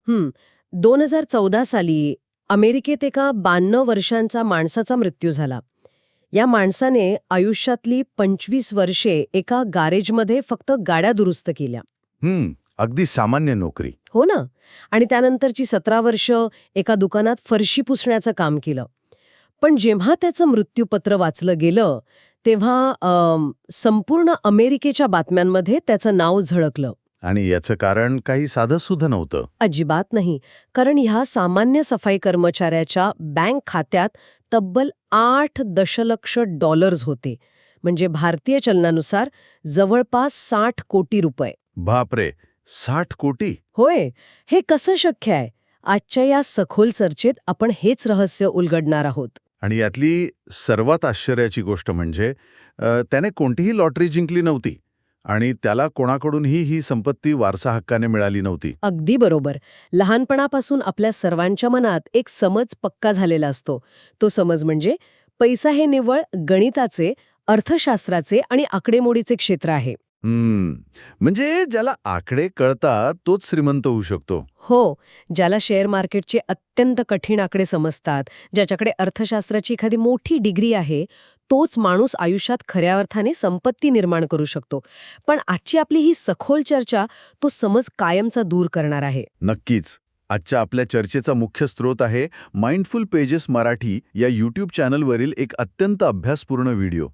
हं. 2014 साली अमेरिकेत एका 92 वर्षांचा माणसाचा मृत्यू झाला. या माणसाने आयुष्यातली 25 वर्षे एका गॅरेजमध्ये फक्त गाड्या दुरुस्त केल्या. अगदी सामान्य नोकरी. हो ना. आणि त्यानंतरची 17 वर्ष एका दुकानात फरशी पुसण्याचं काम केलं. पण जेव्हा त्याचं मृत्यूपत्र वाचलं गेलं तेव्हा संपूर्ण अमेरिकेच्या बातम्यांमध्ये त्याचं नाव झळकलं. आणि याचं कारण काही साधं सुद्धा नव्हतं. अजिबात नाही. कारण ह्या सामान्य सफाई कर्मचाऱ्याच्या बँक खात्यात तब्बल 8 दशलक्ष डॉलर्स होते. म्हणजे भारतीय चलनानुसार जवळपास 60 कोटी रुपये. बापरे, 60 कोटी? होय. हे कसं शक्य आहे? आजच्या या सखोल चर्चेत आपण हेच रहस्य उलगडणार आहोत. आणि यातली सर्वात आश्चर्याची गोष्ट म्हणजे त्याने कोणतीही लॉटरी जिंकली नव्हती आणि त्याला कोणाकडूनही ही संपत्ती वारसा हक्काने मिळाली नव्हती. अगदी बरोबर. लहानपणापासून आपल्या सर्वांच्या मनात एक समज पक्का झालेला असतो. तो समज म्हणजे पैसा हे निव्वळ गणिताचे, अर्थशास्त्राचे आणि आकडेमोडीचे क्षेत्र आहे. म्हणजे ज्याला आकडे कळतात तोच श्रीमंत होऊ शकतो. हो. ज्याला शेअर मार्केटचे अत्यंत कठीण आकडे समजतात, ज्याच्याकडे अर्थशास्त्राची एखादी मोठी डिग्री आहे, तोच माणूस आयुष्यात खऱ्या अर्थाने संपत्ती निर्माण करू शकतो. पण आजची आपली ही सखोल चर्चा तो समज कायमचा दूर करणार आहे. नक्कीच. आजच्या आपल्या चर्चेचा मुख्य स्रोत आहे माइंडफुल पेजेस मराठी या यूट्यूब चॅनलवरील एक अत्यंत अभ्यासपूर्ण व्हिडिओ.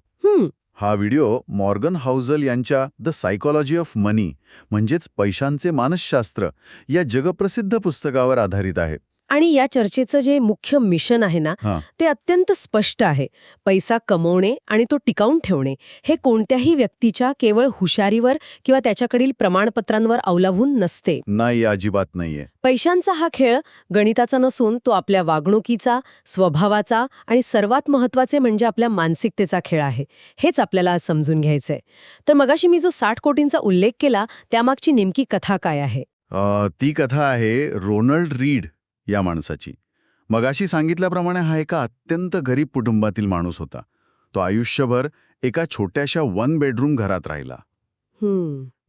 हा व्हिडिओ मॉर्गन हाउझल यांच्या द सायकॉलॉजी ऑफ मनी म्हणजेच पैशांचे मानसशास्त्र या जगप्रसिद्ध पुस्तकावर आधारित आहे. आणि या चर्चेचं जे मुख्य मिशन आहे ना, ते अत्यंत स्पष्ट आहे. पैसा कमवणे आणि तो टिकावून ठेवणे हे कोणत्याही व्यक्तीच्या केवळ हुशारीवर किंवा त्याच्याकडील प्रमाणपत्रांवर अवलंबून नसते. नाही, अजिबात नाहीये. पैशांचा हा खेळ गणिताचा नसून तो आपल्या वागणुकीचा, स्वभावाचा आणि सर्वात महत्त्वाचे म्हणजे आपल्या मानसिकतेचा खेळ आहे. हेच आपल्याला आज समजून घ्यायचंय. तर मगाशी मी जो 60 कोटींचा उल्लेख केला त्यामागची नेमकी कथा काय आहे? ती कथा आहे रोनाल्ड रीड या माणसाची. मगाशी सांगितल्याप्रमाणे हा एका अत्यंत गरीब कुटुंबातील माणूस होता. तो आयुष्यभर एका छोट्याशा 1 बेडरूम घरात राहिला.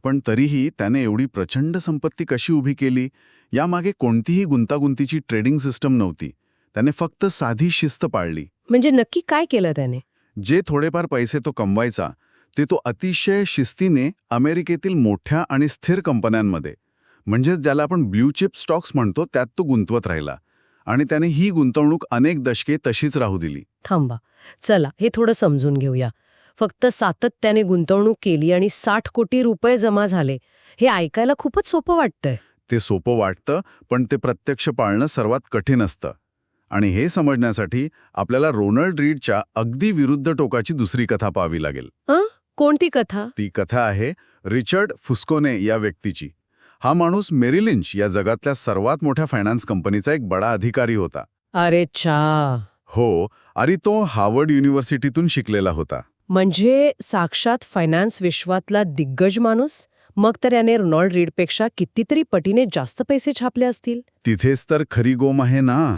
पण तरीही त्याने एवढी प्रचंड संपत्ती कशी उभी केली यामागे कोणतीही गुंतागुंतीची ट्रेडिंग सिस्टम नव्हती. त्याने फक्त साधी शिस्त पाळली. म्हणजे नक्की काय केलं त्याने? जे थोडेफार पैसे तो कमवायचा ते तो अतिशय शिस्तीने अमेरिकेतील मोठ्या आणि स्थिर कंपन्यांमध्ये, म्हणजेच ज्याला आपण ब्ल्यू चिप स्टॉक्स म्हणतो, त्यात तो गुंतवत राहिला. आणि त्याने ही गुंतवणूक अनेक दशके तशीच राहू दिली. थांबा, चला हे थोडं समजून घेऊया. फक्त सातत्याने गुंतवणूक केली आणि 60 कोटी रुपये जमा झाले, हे ऐकायला खूपच सोपं वाटतंय. ते सोपं वाटतं, पण ते प्रत्यक्ष पाळणं सर्वात कठीण असतं. आणि हे समजण्यासाठी आपल्याला रोनाल्ड रीडच्या अगदी विरुद्ध टोकाची दुसरी कथा पाहावी लागेल. कोणती कथा? ती कथा आहे रिचर्ड फुस्कोने या व्यक्तीची. हा माणूस मेरी लिंच या जगातल्या सर्वात मोठ्या फायनान्स कंपनीचा एक बडा अधिकारी होता. अरे चा. हो, आणि तो हार्वर्ड युनिव्हर्सिटीतून शिकलेला होता. म्हणजे साक्षात फायनान्स विश्वातला दिग्गज माणूस. मग तर याने रोनाल्ड रीडपेक्षा कितीतरी पटीने जास्त पैसे छापले असतील. तिथेच तर खरी गोम आहे ना.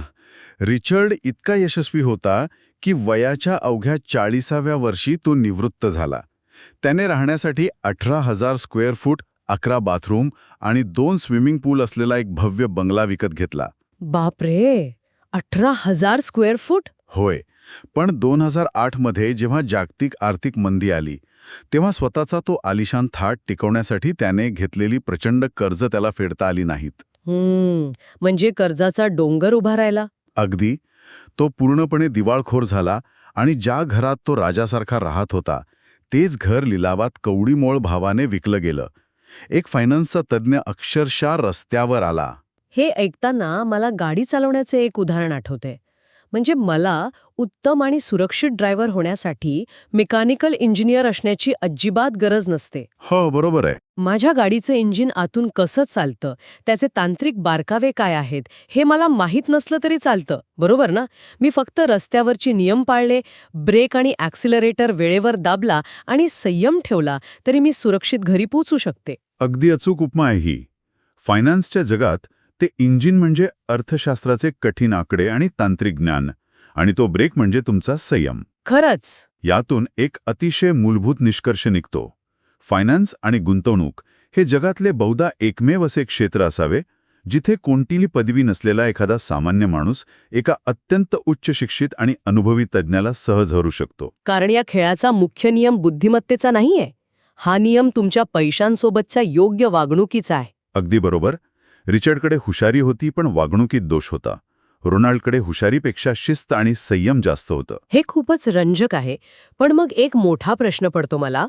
रिचर्ड इतका यशस्वी होता की वयाच्या अवघ्या 40व्या वर्षी तो निवृत्त झाला. त्याने राहण्यासाठी 18,000 स्क्वेअर फूट, 11 बाथरूम आणि 2 स्विमिंग पूल असलेला एक भव्य बंगला विकत घेतला. बापरे, 18,000 स्क्वेअर फूट? होय. पण 2008 मध्ये जेव्हा जागतिक आर्थिक मंदी आली तेव्हा स्वतःचा तो आलिशान थाट टिकवण्यासाठी त्याने घेतलेली प्रचंड कर्ज त्याला फेडता आली नाहीत. म्हणजे कर्जाचा डोंगर उभा राहिला. अगदी. तो पूर्णपणे दिवाळखोर झाला आणि ज्या घरात तो राजासारखा राहत होता तेच घर लिलावात कवडीमोल भावाने विकलं गेलं. एक फायनान्सचा तज्ज्ञ अक्षरशः रस्त्यावर आला. हे ऐकताना मला गाडी चालवण्याचे एक उदाहरण आठवते. म्हणजे मला उत्तम आणि सुरक्षित ड्रायव्हर होण्यासाठी मेकॅनिकल इंजिनियर असण्याची अजिबात गरज नसते. हो, बरोबर आहे. माझ्या गाडीचं इंजिन आतून कसं चालतं, त्याचे तांत्रिक बारकावे काय आहेत, हे मला माहीत नसलं तरी चालतं, बरोबर ना? मी फक्त रस्त्यावरचे नियम पाळले, ब्रेक आणि ॲक्सिलरेटर वेळेवर दाबला आणि संयम ठेवला तरी मी सुरक्षित घरी पोहोचू शकते. अगदी अचूक उपमा आहे ही. फायनान्सच्या जगात ते इंजिन म्हणजे अर्थशास्त्राचे कठीण आकडे आणि तांत्रिक ज्ञान, आणि तो ब्रेक म्हणजे तुमचा संयम. खरंच. यातून एक अतिशय मूलभूत निष्कर्ष निघतो. फायनान्स आणि गुंतवणूक हे जगातले बहुधा एकमेव असे क्षेत्र असावे जिथे कोणतीही पदवी नसलेला एखादा सामान्य माणूस एका अत्यंत उच्च शिक्षित आणि अनुभवी तज्ज्ञाला सहज हरू शकतो. कारण या खेळाचा मुख्य नियम बुद्धिमत्तेचा नाहीये. हा नियम तुमच्या पैशांसोबतच्या योग्य वागणुकीचा आहे. अगदी बरोबर. रिचर्डकडे हुशारी होती, पण वागणुकीत दोष होता. रोनाल्डकडे हुशारीपेक्षा शिस्त आणि संयम जास्त होतं. हे खूपच रंजक आहे. पण मग एक मोठा प्रश्न पडतो मला.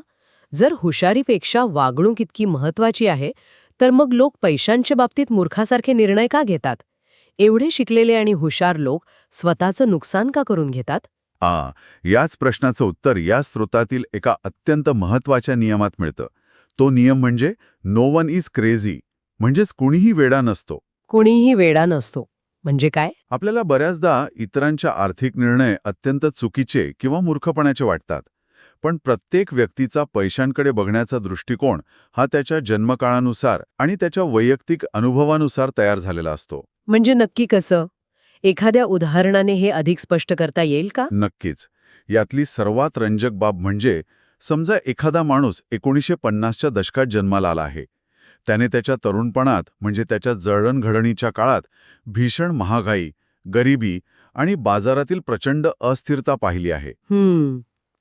जर हुशारीपेक्षा वागणूक इतकी महत्वाची आहे, तर मग लोक पैशांच्या बाबतीत मूर्खासारखे निर्णय का घेतात? एवढे शिकलेले आणि हुशार लोक स्वतःचं नुकसान का करून घेतात? याच प्रश्नाचं उत्तर या स्रोतातील एका अत्यंत महत्वाच्या नियमात मिळतं. तो नियम म्हणजे नो वन इज क्रेझी, म्हणजेच कुणीही वेडा नसतो. कोणीही वेडा नसतो म्हणजे काय? आपल्याला बऱ्याचदा इतरांच्या आर्थिक निर्णय अत्यंत चुकीचे किंवा मूर्खपणाचे वाटतात. पण प्रत्येक व्यक्तीचा पैशांकडे बघण्याचा दृष्टिकोन हा त्याच्या जन्मकाळानुसार आणि त्याच्या वैयक्तिक अनुभवानुसार तयार झालेला असतो. म्हणजे नक्की कसं? एखाद्या उदाहरणाने हे अधिक स्पष्ट करता येईल का? नक्कीच. यातली सर्वात रंजक बाब म्हणजे, समजा एखादा माणूस 1950च्या दशकात जन्माला आला आहे. त्याने त्याच्या तरुणपणात म्हणजे त्याच्या जळणघडणीच्या काळात भीषण महागाई, गरिबी आणि बाजारातील प्रचंड अस्थिरता पाहिली आहे.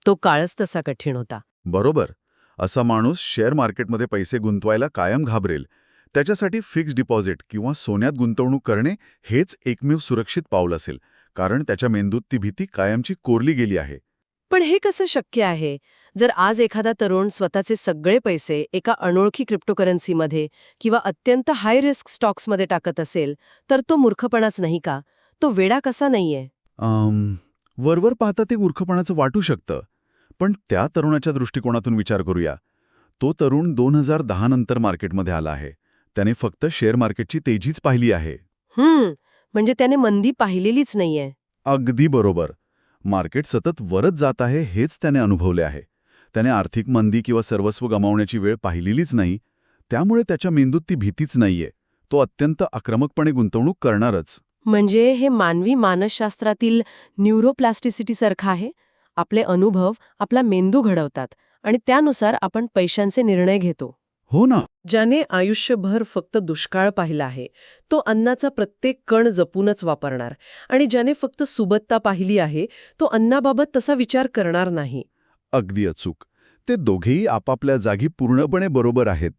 तो काळच तसा कठीण होता. बरोबर. असा माणूस शेअर मार्केटमध्ये पैसे गुंतवायला कायम घाबरेल. त्याच्यासाठी फिक्स्ड डिपॉझिट किंवा सोन्यात गुंतवणूक करणे हेच एकमेव सुरक्षित पाऊल असेल, कारण त्याच्या मेंदूत ती भीती कायमची कोरली गेली आहे. पण हे कसं शक्य आहे? जर आज एखादा तरुण स्वतःचे सगळे पैसे एका अनोळखी क्रिप्टोकरन्सीमध्ये किंवा अत्यंत हाय रिस्क स्टॉक्समध्ये टाकत असेल, तर तो मूर्खपणाच नाही का? तो वेडा कसा नाहीये? वरवर पाहता ते मूर्खपणाचं वाटू शकतं. पण त्या तरुणाच्या दृष्टिकोनातून विचार करूया. तो तरुण 2010 नंतर मार्केटमध्ये आला आहे. त्याने फक्त शेअर मार्केटची तेजीच पाहिली आहे. म्हणजे त्याने मंदी पाहिलेलीच नाहीये. अगदी बरोबर. मार्केट सतत वरच जात आहे हेच त्याने अनुभवले आहे. त्याने आर्थिक मंदी किंवा सर्वस्व गमावण्याची वेळ पाहिलेलीच नाही. त्यामुळे त्याच्या मेंदूत ती भीतीच नाहीये. तो अत्यंत आक्रमकपणे गुंतवणूक करणारच. म्हणजे हे मानवी मानसशास्त्रातील न्यूरोप्लास्टिसिटीसारखं आहे. आपले अनुभव आपला मेंदू घडवतात आणि त्यानुसार आपण पैशांचे निर्णय घेतो. हो ना. ज्याने आयुष्यभर फक्त दुष्काळ पाहिला आहे, तो अन्नाचा प्रत्येक कण जपूनच वापरणार. आणि ज्याने फक्त सुबत्ता पाहिली आहे, तो अन्नाबाबत तसा विचार करणार नाही. अगदी अचूक. ते दोघेही आपापल्या जागी पूर्णपणे बरोबर आहेत.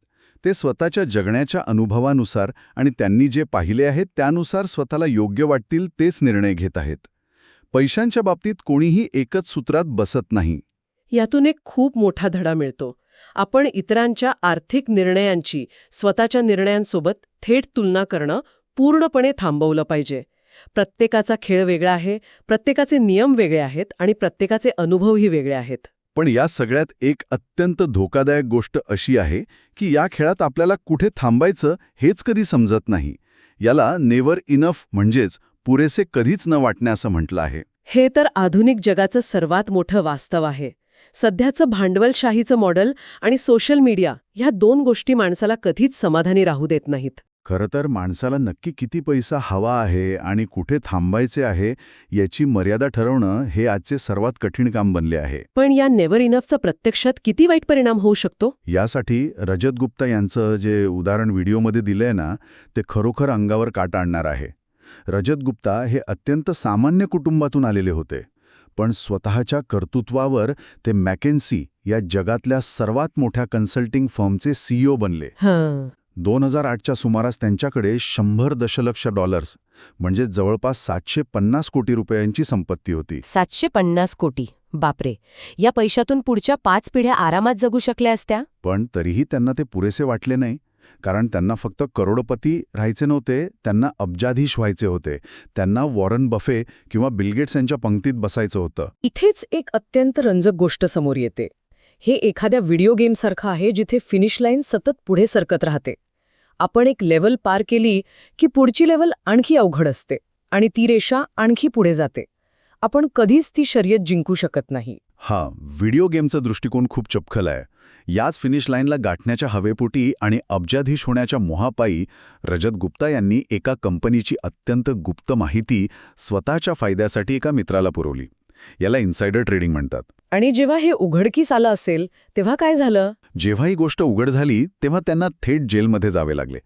ते स्वतःच्या जगण्याच्या अनुभवानुसार आणि त्यांनी जे पाहिले आहे त्यानुसार स्वतःला योग्य वाटतील तेच निर्णय घेत आहेत. पैशांच्या बाबतीत कोणीही एकच सूत्रात बसत नाही. यातून एक खूप मोठा धडा मिळतो. आपण इतरांच्या आर्थिक निर्णयांची स्वतःच्या निर्णयांसोबत थेट तुलना करणं पूर्णपणे थांबवलं पाहिजे. प्रत्येकाचा खेळ वेगळा आहे, प्रत्येकाचे नियम वेगळे आहेत आणि प्रत्येकाचे अनुभवही वेगळे आहेत. पण या सगळ्यात एक अत्यंत धोकादायक गोष्ट अशी आहे की या खेळात आपल्याला कुठे थांबायचं हेच कधी समजत नाही. याला नेव्हर इनफ म्हणजेच पुरेसे कधीच न वाटणे असं म्हटलं आहे. हे तर आधुनिक जगाचं सर्वात मोठं वास्तव आहे. सध्याचं भांडवलशाहीचं मॉडेल आणि सोशल मीडिया ह्या दोन गोष्टी माणसाला कधीच समाधानी राहू देत नाहीत. खरं तर माणसाला नक्की किती पैसा हवा आहे आणि कुठे थांबायचे आहे याची मर्यादा ठरवणं हे आजचे सर्वात कठीण काम बनले आहे. पण या नेव्हर इनफचा प्रत्यक्षात किती वाईट परिणाम होऊ शकतो? यासाठी रजत गुप्ता यांचं जे उदाहरण व्हिडिओमध्ये दिलंय ना, ते खरोखर अंगावर काटा आणणार आहे. रजत गुप्ता हे अत्यंत सामान्य कुटुंबातून आलेले होते. पण स्वतःच्या कर्तृत्वावर ते मॅकेन्सी या जगातल्या सर्वात मोठ्या कन्सल्टिंग फर्मचे CEO बनले. 2008च्या सुमारास त्यांच्याकडे $100 दशलक्ष म्हणजे जवळपास 750 कोटी रुपयांची संपत्ती होती. 750 कोटी. बापरे. या पैशातून पुढच्या 5 पिढ्या आरामात जगू शकल्या असत्या. पण तरीही त्यांना ते पुरेसे वाटले नाही. कारण त्यांना फक्त करोडपती राहायचे नव्हते, त्यांना अब्जाधीश व्हायचे होते. त्यांना वॉरन बफे किंवा बिल गेट्स यांच्या पंक्तीत बसायचं होतं. इथेच एक अत्यंत रंजक गोष्ट समोर येते. हे एखाद्या व्हिडिओ गेमसारखं आहे जिथे फिनिश लाईन सतत पुढे सरकत राहते. आपण एक लेव्हल पार केली की पुढची लेव्हल आणखी अवघड असते आणि ती रेषा आणखी पुढे जाते. आपण कधीच ती शर्यत जिंकू शकत नाही. व्हिडिओ गेमचा दृष्टिकोन खूप चपखल आहे. याच फिनिश लाईनला गाठण्याच्या हवेपोटी आणि अब्जाधीश होण्याच्या मोहापायी रजत गुप्ता यांनी एका कंपनीची अत्यंत गुप्त माहिती स्वतःच्या फायद्यासाठी एका मित्राला पुरवली. याला इन्सायडर ट्रेडिंग म्हणतात. आणि जेव्हा हे उघडकीस आलं असेल तेव्हा काय झालं? जेव्हा ही गोष्ट उघड झाली तेव्हा त्यांना थेट जेलमध्ये जावे लागले.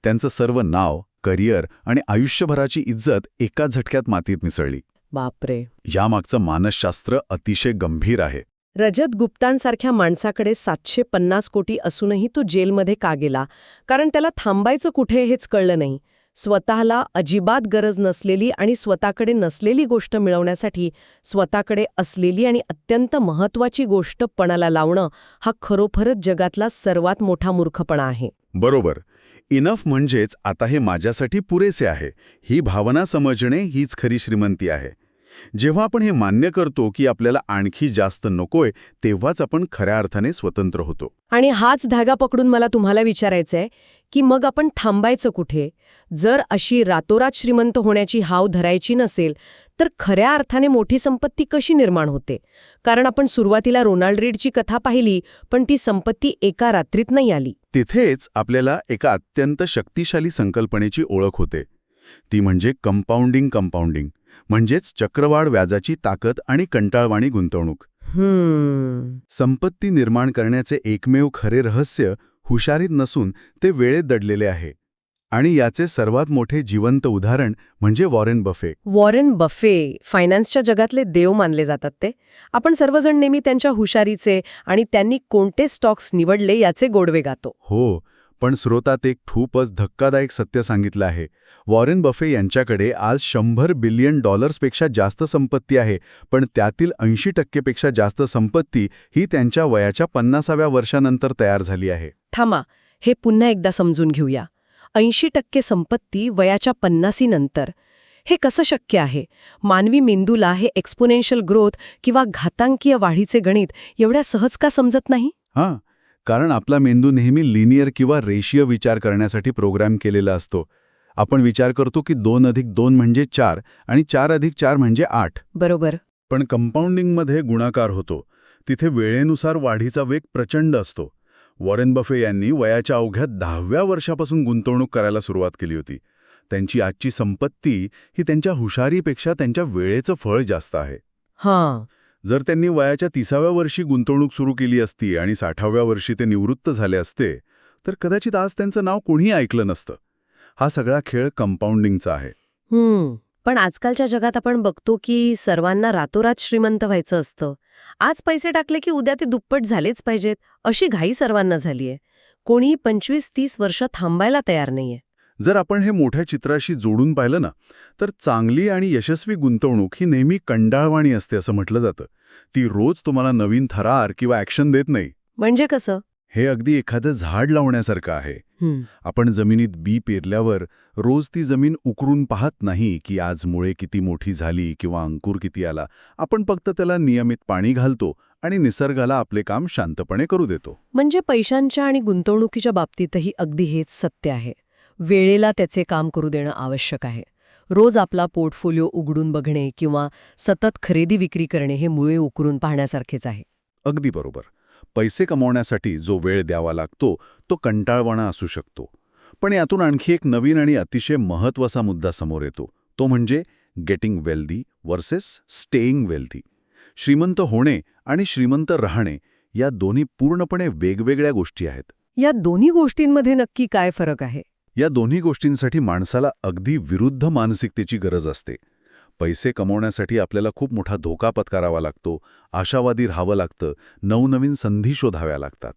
त्यांचं सर्व नाव, करिअर आणि आयुष्यभराची इज्जत एकाच झटक्यात मातीत मिसळली. बापरे. यामागचं मानसशास्त्र अतिशय गंभीर आहे. रजत गुप्तांसारख्या माणसाकडे 750 कोटी असूनही तो जेलमध्ये का गेला? कारण त्याला थांबायचं कुठे हेच कळलं नाही. स्वतःला अजिबात गरज नसलेली आणि स्वतःकडे नसलेली गोष्ट मिळवण्यासाठी स्वतःकडे असलेली आणि अत्यंत महत्त्वाची गोष्ट पणाला लावणं हा खरोखरच जगातला सर्वात मोठा मूर्खपणा आहे. बरोबर. इनफ म्हणजेच आता हे माझ्यासाठी पुरेसे आहे, ही भावना समजणे हीच खरी श्रीमंती आहे. जेव्हा आपण हे मान्य करतो की आपल्याला आणखी जास्त नकोय, तेव्हाच आपण खऱ्या अर्थाने स्वतंत्र होतो. आणि हाच धागा पकडून मला तुम्हाला विचारायचंय की मग आपण थांबायचं कुठे? जर अशी रातोरात श्रीमंत होण्याची हाव धरायची नसेल तर खऱ्या अर्थाने मोठी संपत्ती कशी निर्माण होते? कारण आपण सुरुवातीला रोनाल्ड रीडची कथा पाहिली, पण ती संपत्ती एका रात्रीत नाही आली. तिथेच आपल्याला एका अत्यंत शक्तिशाली संकल्पनेची ओळख होते. ती म्हणजे कंपाऊंडिंग म्हणजेच चक्रवाढ व्याजाची ताकद आणि कंटाळवाणी गुंतवणूक. संपत्ती निर्माण करण्याचे एकमेव खरे रहस्य हुशारीत नसून ते वेळेत दडलेले आहे. आणि याचे सर्वात मोठे जिवंत उदाहरण म्हणजे वॉरेन बफे. वॉरेन बफे फायनान्सच्या जगातले देव मानले जातात ते. आपण सर्वजण नेहमी त्यांच्या हुशारीचे आणि त्यांनी कोणते स्टॉक्स निवडले याचे गोडवे गातो. हो, पण स्रोतात एक खूपच धक्कादायक सत्य सांगितलं आहे. वॉरेन बफे यांच्याकडे आज $100 बिलियन पेक्षा जास्त संपत्ती आहे, पण त्यातील 80% पेक्षा जास्त संपत्ती ही त्यांच्या वयाच्या 50व्या वर्षानंतर तयार झाली आहे. थांबा, हे पुन्हा एकदा समजून घेऊया. 80% संपत्ती वयाच्या 50 नंतर. हे कसं शक्य आहे? मानवी मेंदूला हे एक्सपोनेन्शियल ग्रोथ किंवा घातांकीय वाढीचे गणित एवढ्या सहज का समजत नाही? हां, कारण आपला मेंदू नेहमी लिनियर किंवा रेषीय विचार करण्यासाठी प्रोग्राम केलेला असतो. आपण विचार करतो की 2+2 म्हणजे 4 आणि 4+4 म्हणजे 8. बरोबर. पण कंपाऊंडिंगमध्ये गुणाकार होतो. तिथे वेळेनुसार वाढीचा वेग प्रचंड असतो. वॉरेन बफे यांनी वयाच्या अवघ्या 10व्या वर्षापासून गुंतवणूक करायला सुरुवात केली होती. त्यांची आजची संपत्ती ही त्यांच्या हुशारीपेक्षा त्यांच्या वेळेचं फळ जास्त आहे. हां. जर त्यांनी वयाच्या 30व्या वर्षी गुंतवणूक सुरू केली असती आणि 60व्या वर्षी ते निवृत्त झाले असते, तर कदाचित आज त्यांचं नाव कोणीही ऐकलं नसतं. हा सगळा खेळ कंपाऊंडिंगचा आहे. पण आजकालच्या जगात आपण बघतो की सर्वांना रातोरात श्रीमंत व्हायचं असतं. आज पैसे टाकले की उद्या ते दुप्पट झालेच पाहिजेत, अशी घाई सर्वांना झालीये. कोणीही 25-30 वर्ष थांबायला तयार नाहीये. जर आपण हे मोठ्या चित्राशी जोडून पाहिलं ना, तर चांगली आणि यशस्वी गुंतवणूक ही नेहमी कंटाळवाणी असते असं म्हटलं जातं. ती रोज तुम्हाला नवीन थरार किंवा ॲक्शन देत नाही. म्हणजे कसं? हे अगदी एखादं झाड लावण्यासारखं आहे. आपण जमिनीत बी पेरल्यावर रोज ती जमीन उकरून पाहत नाही की आज मुळे किती मोठी झाली किंवा अंकुर किती आला. आपण फक्त त्याला नियमित पाणी घालतो आणि निसर्गाला आपले काम शांतपणे करू देतो. म्हणजे पैशांच्या आणि गुंतवणुकीच्या बाबतीतही अगदी हेच सत्य आहे. वेळेला त्याचे काम करू देणं आवश्यक आहे. रोज आपला पोर्टफोलिओ उघडून बघणे किंवा सतत खरेदी विक्री करणे हे मुळे उकरून पाहण्यासारखेच आहे. अगदी बरोबर. पैसे कमवण्यासाठी जो वेळ द्यावा लागतो तो कंटाळवाणा असू शकतो. पण यातून आणखी एक नवीन आणि अतिशय महत्त्वाचा मुद्दा समोर येतो. तो म्हणजे getting wealthy versus staying wealthy. श्रीमंत होणे आणि श्रीमंत राहणे या दोन्ही पूर्णपणे वेगवेगळ्या गोष्टी आहेत. या दोन्ही गोष्टींमध्ये नक्की काय फरक आहे? या दोन्ही गोष्टींसाठी माणसाला अगदी विरुद्ध मानसिकतेची गरज असते. पैसे कमवण्यासाठी आपल्याला खूप मोठा धोका पत्करावा लागतो, आशावादी राहावं लागतं, नवनवीन संधी शोधाव्या लागतात.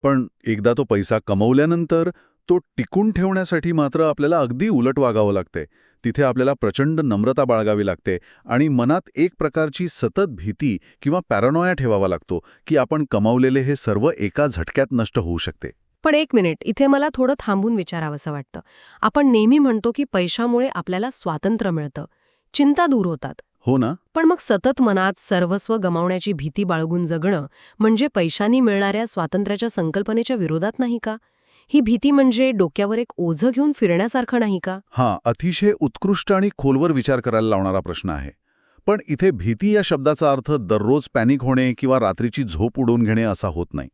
पण एकदा तो पैसा कमवल्यानंतर तो टिकून ठेवण्यासाठी मात्र आपल्याला अगदी उलट वागावं लागते. तिथे आपल्याला प्रचंड नम्रता बाळगावी लागते आणि मनात एक प्रकारची सतत भीती किंवा पॅरानॉया ठेवावा लागतो की आपण कमावलेले हे सर्व एका झटक्यात नष्ट होऊ शकते. पण एक मिनिट, इथे मला थोडं थांबून विचारावंसं वाटतं. आपण नेहमी म्हणतो की पैशामुळे आपल्याला स्वातंत्र्य मिळतं, चिंता दूर होतात. हो ना? पण मग सतत मनात सर्वस्व गमावण्याची भीती बाळगून जगणं म्हणजे पैशांनी मिळणाऱ्या स्वातंत्र्याच्या संकल्पनेच्या विरोधात नाही का? ही भीती म्हणजे डोक्यावर एक ओझं घेऊन फिरण्यासारखं नाही का? हां, अतिशय उत्कृष्ट आणि खोलवर विचार करायला लावणारा प्रश्न आहे. पण इथे भीती या शब्दाचा अर्थ दररोज पॅनिक होणे किंवा रात्रीची झोप उडवून घेणे असा होत नाही.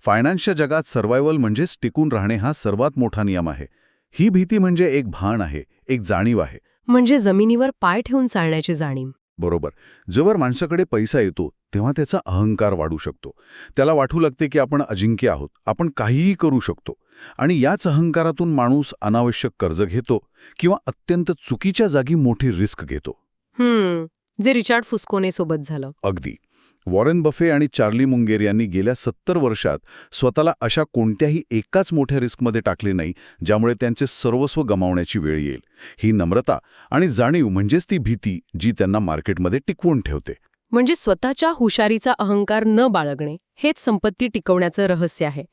फायनान्सच्या जगात सर्व्हायव्हल म्हणजेच टिकून राहणे हा सर्वात मोठा नियम आहे. ही भीती म्हणजे एक भान आहे, एक जाणीव आहे. म्हणजे जमिनीवर पाय ठेवून चालण्याची जाणीव. बरोबर. जेव्हा माणसाकडे पैसा येतो तेव्हा त्याचा अहंकार वाढू शकतो. त्याला वाटू लागते की आपण अजिंक्य आहोत, आपण काहीही करू शकतो. आणि याच अहंकारातून माणूस अनावश्यक कर्ज घेतो किंवा अत्यंत चुकीच्या जागी मोठी रिस्क घेतो. जे रिचार्ड फुस्कोने सोबत झालं. अगदी. वॉरेन बफे आणि चार्ली मुंगेर यांनी गेल्या 70 वर्षात स्वतःला अशा कोणत्याही एकाच मोठ्या रिस्कमध्ये टाकले नाही ज्यामुळे त्यांचे सर्वस्व गमावण्याची वेळ येईल. ही नम्रता आणि जाणीव म्हणजेच ती भीती जी त्यांना मार्केटमध्ये टिकवून ठेवते. म्हणजे स्वतःच्या हुशारीचा अहंकार न बाळगणे हेच संपत्ती टिकवण्याचं रहस्य आहे.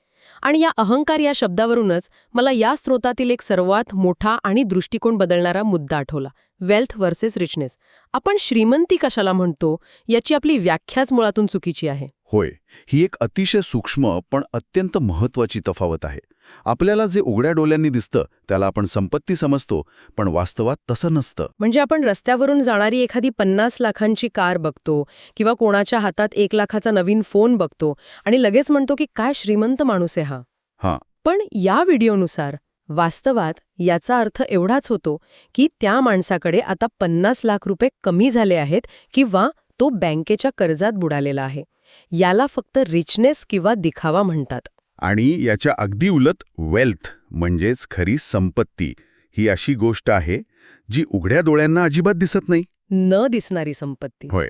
आणि या अहंकार या शब्दावरूनच मला या स्रोतातील एक सर्वात मोठा आणि दृष्टिकोन बदलणारा मुद्दा आठवला. Wealth versus richness. आपण श्रीमंती कशाला म्हणतो याची आपली व्याख्याच मुळातून चुकीची आहे. होय, ही एक अतिशय सूक्ष्म पण अत्यंत महत्वाची तफावत आहे. आपल्याला जे उघड्या डोळ्यांनी दिसतं त्याला आपण संपत्ती समजतो, पण वास्तवात तसं नसतं. म्हणजे आपण रस्त्यावरून जाणारी एखादी 50 लाखांची कार बघतो किंवा कोणाच्या हातात 1 लाखाचा नवीन फोन बघतो आणि लगेच म्हणतो की काय श्रीमंत माणूस आहे हा. हां. पण या व्हिडिओनुसार वास्तवात याचा अर्थ एवढाच होतो की त्या माणसाकडे आता 50 लाख रुपये कमी झाले आहेत किंवा तो बँकेच्या कर्जात बुडालेला आहे. याला फक्त रिचनेस किंवा दिखावा म्हणतात. आणि याच्या अगदी उलट वेल्थ म्हणजेच खरी संपत्ती ही अशी गोष्ट आहे जी उघड्या डोळ्यांना अजिबात दिसत नाही. न दिसणारी संपत्ती. होय.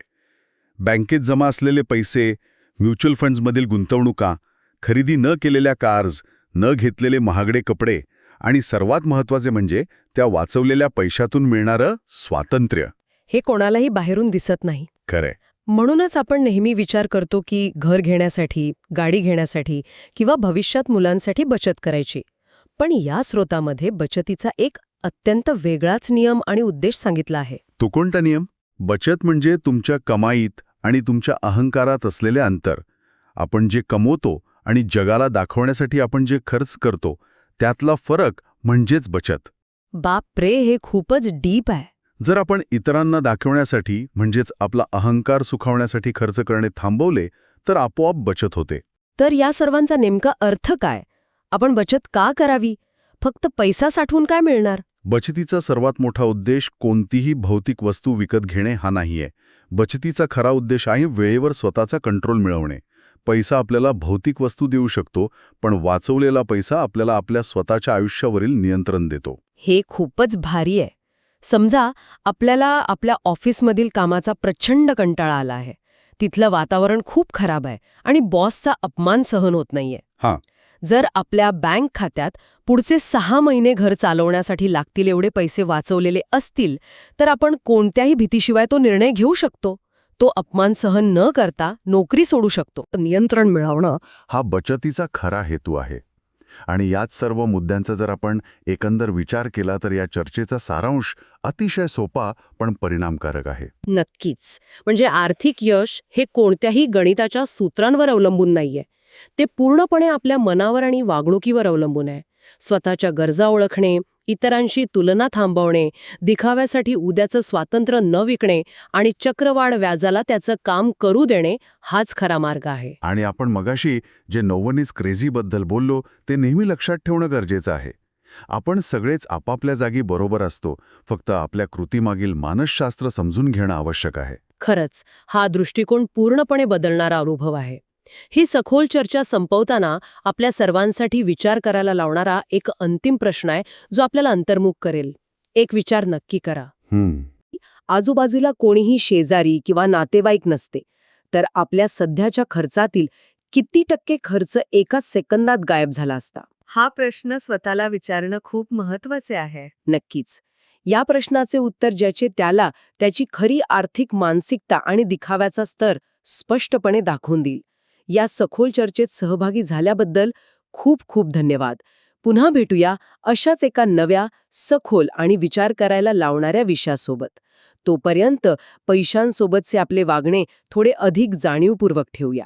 बँकेत जमा असलेले पैसे, म्युच्युअल फंड्समधील गुंतवणुका, खरेदी न केलेल्या कार्स, न घेतलेले महागडे कपडे आणि सर्वात महत्त्वाचे म्हणजे त्या वाचवलेल्या पैशातून मिळणारं स्वातंत्र्य. हे कोणालाही बाहेरून दिसत नाही. खरंय. म्हणूनच आपण नेहमी विचार करतो की घर घेण्यासाठी, गाडी घेण्यासाठी किंवा भविष्यात मुलांसाठी बचत करायची. पण या स्रोतामध्ये बचतीचा एक अत्यंत वेगळाच नियम आणि उद्देश सांगितला आहे. तो कोणता नियम? बचत म्हणजे तुमच्या कमाईत आणि तुमच्या अहंकारात असलेले अंतर. आपण जे कमवतो आणि जगाला दाखवण्यासाठी आपण जे खर्च करतो त्यातला फरक म्हणजेच बचत. बापरे, हे खूपच डीप आहे. जर आपण इतरांना दाखवण्यासाठी म्हणजेच आपला अहंकार सुखावण्यासाठी खर्च करणे थांबवले तर आपोआप बचत होते. तर या सर्वांचा नेमका अर्थ काय? आपण बचत का करावी? फक्त पैसा साठवून काय मिळणार? बचतीचा सर्वात मोठा उद्देश कोणतीही भौतिक वस्तू विकत घेणे हा नाहीये. बचतीचा खरा उद्देश आहे वेळेवर स्वतःचा कंट्रोल मिळवणे. पैसा आपल्याला भौतिक वस्तू देऊ शकतो, पण वाचवलेला पैसा आपल्याला आपल्या स्वतःच्या आयुष्यावरील नियंत्रण देतो. हे खूपच भारी आहे. समजा आपल्याला आपल्या ऑफिसमधील कामाचा प्रचंड कंटाळा आला आहे. तिथलं वातावरण खूप खराब आहे आणि बॉसचा अपमान सहन होत नाहीये. हां. जर आपल्या बँक खात्यात पुढचे 6 महिने घर चालवण्यासाठी लागतील एवढे पैसे वाचवलेले असतील तर आपण कोणत्याही भीतीशिवाय तो निर्णय घेऊ शकतो. तो अपमान सहन न करता नोकरी सोडू शकतो. नियंत्रण मिळवणं हा बचतीचा खरा हेतू आहे. आणि याच सर्व मुद्द्यांचा जर आपण एकंदर विचार केला तर या चर्चेचा सारांश अतिशय सोपा पण परिणामकारक आहे. नक्कीच. म्हणजे आर्थिक यश हे कोणत्याही गणिताच्या सूत्रांवर अवलंबून नाहीये. ते पूर्णपणे आपल्या मनावर आणि वागणुकीवर अवलंबून आहे. स्वतःच्या गरजा ओळखणे, इतरांशी तुलना थांबवणे, दिखाव्यासाठी उद्याचं स्वातंत्र्य न विकणे आणि चक्रवाढ व्याजाला त्याचं काम करू देणे हाच खरा मार्ग आहे. आणि आपण मगाशी जे नो वन इज क्रेझीबद्दल बोललो ते नेहमी लक्षात ठेवणं गरजेचं आहे. आपण सगळेच आपापल्या जागी बरोबर असतो, फक्त आपल्या कृतीमागील मानसशास्त्र समजून घेणं आवश्यक आहे. खरंच, हा दृष्टिकोन पूर्णपणे बदलणारा अनुभव आहे. ही सखोल चर्चा संपवताना आपल्या सर्वांसाठी विचार करायला लावणारा एक अंतिम प्रश्न आहे जो आपल्याला अंतर्मुख करेल. एक विचार नक्की करा. आजूबाजूला कोणीही शेजारी किंवा नातेवाईक नसते, तर आपल्या सध्याच्या खर्चातील किती टक्के खर्च एकाच सेकंदात गायब झाला असता? हा प्रश्न स्वतःला विचारणं खूप महत्वाचे आहे. नक्कीच. या प्रश्नाचे उत्तर ज्याचे त्याला त्याची खरी आर्थिक मानसिकता आणि दिखाव्याचा स्तर स्पष्टपणे दाखवून देईल. या सखोल चर्चेत सहभागी झाल्याबद्दल खूप खूप धन्यवाद. पुन्हा भेटूया अशाच एका नव्या, सखोल आणि विचार करायला लावणाऱ्या विषयासोबत. तोपर्यंत पैशांसोबतचे आपले वागणे थोडे अधिक जाणीवपूर्वक ठेवूया.